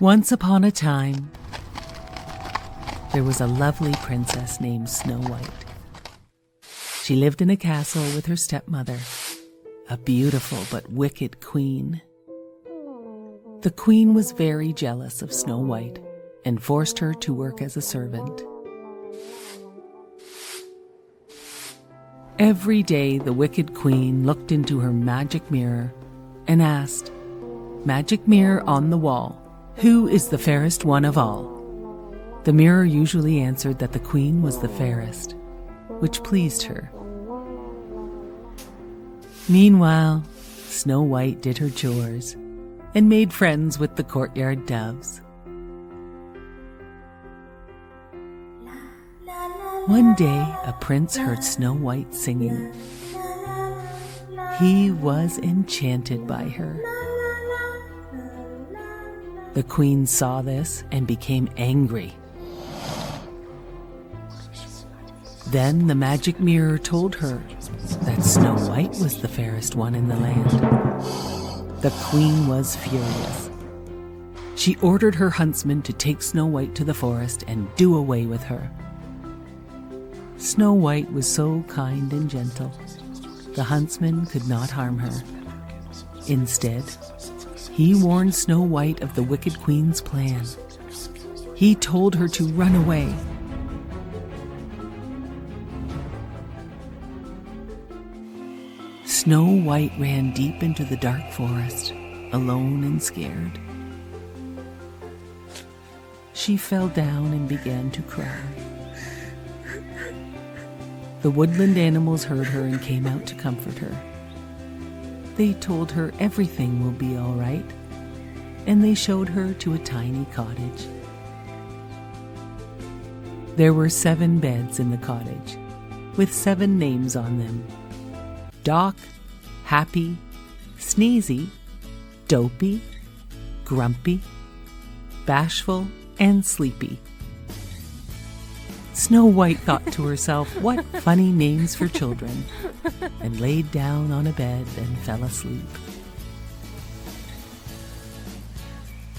Once upon a time, there was a lovely princess named Snow White. She lived in a castle with her stepmother, a beautiful but wicked queen. The queen was very jealous of Snow White and forced her to work as a servant. Every day, the wicked queen looked into her magic mirror and asked, "Magic mirror on the wall, who is the fairest one of all?" The mirror usually answered that the queen was the fairest, which pleased her. Meanwhile, Snow White did her chores and made friends with the courtyard doves. One day, a prince heard Snow White singing. He was enchanted by her. The queen saw this and became angry. Then the magic mirror told her that Snow White was the fairest one in the land. The queen was furious. She ordered her huntsman to take Snow White to the forest and do away with her. Snow White was so kind and gentle, the huntsman could not harm her. Instead, he warned Snow White of the wicked queen's plan. He told her to run away. Snow White ran deep into the dark forest, alone and scared. She fell down and began to cry. The woodland animals heard her and came out to comfort her. They told her everything will be all right, and they showed her to a tiny cottage. There were 7 beds in the cottage, with 7 names on them: Doc, Happy, Sneezy, Dopey, Grumpy, Bashful, and Sleepy. Snow White thought to herself, what funny names for children, and laid down on a bed and fell asleep.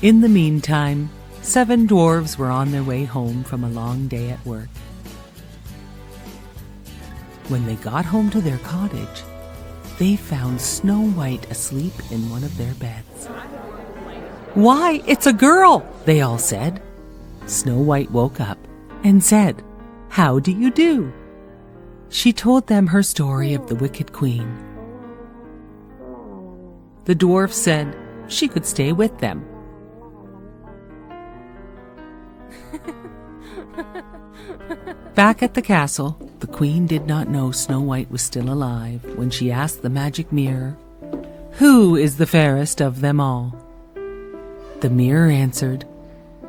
In the meantime, 7 dwarves were on their way home from a long day at work. When they got home to their cottage, they found Snow White asleep in one of their beds. "Why, it's a girl!" they all said. Snow White woke up and said, "How do you do?" She told them her story of the wicked queen. The dwarf said she could stay with them. Back at the castle, the queen did not know Snow White was still alive when she asked the magic mirror, "Who is the fairest of them all?" The mirror answered,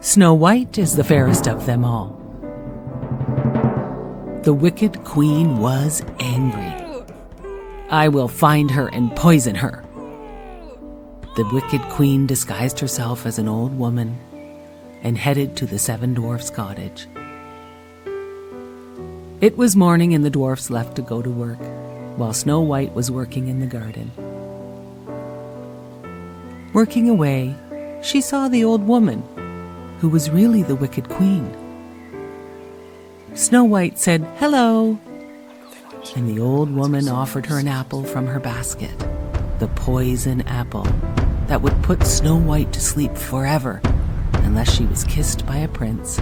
"Snow White is the fairest of them all." The wicked queen was angry. "I will find her and poison her." The wicked queen disguised herself as an old woman and headed to the 7 dwarfs' cottage. It was morning and the dwarfs left to go to work, while Snow White was working in the garden. Working away, she saw the old woman, who was really the wicked queen. Snow White said, "Hello," and the old woman offered her an apple from her basket, the poison apple that would put Snow White to sleep forever unless she was kissed by a prince.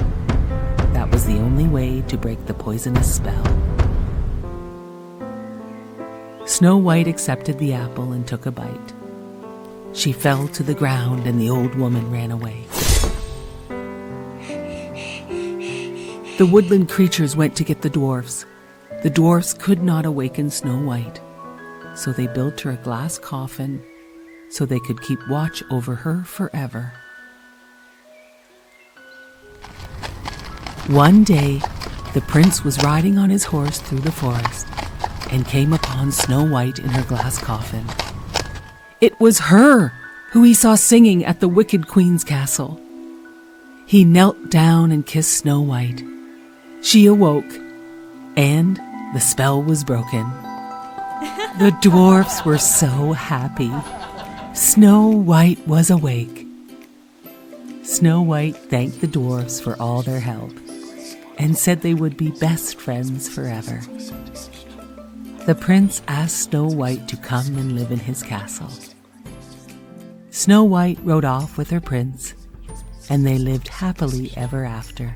That was the only way to break the poisonous spell. Snow White accepted the apple and took a bite. She fell to the ground and the old woman ran away. The woodland creatures went to get the dwarfs. The dwarfs could not awaken Snow White, so they built her a glass coffin so they could keep watch over her forever. One day, the prince was riding on his horse through the forest and came upon Snow White in her glass coffin. It was her who he saw singing at the wicked queen's castle. He knelt down and kissed Snow White. She awoke, and the spell was broken. The dwarfs were so happy. Snow White was awake. Snow White thanked the dwarfs for all their help and said they would be best friends forever. The prince asked Snow White to come and live in his castle. Snow White rode off with her prince, and they lived happily ever after.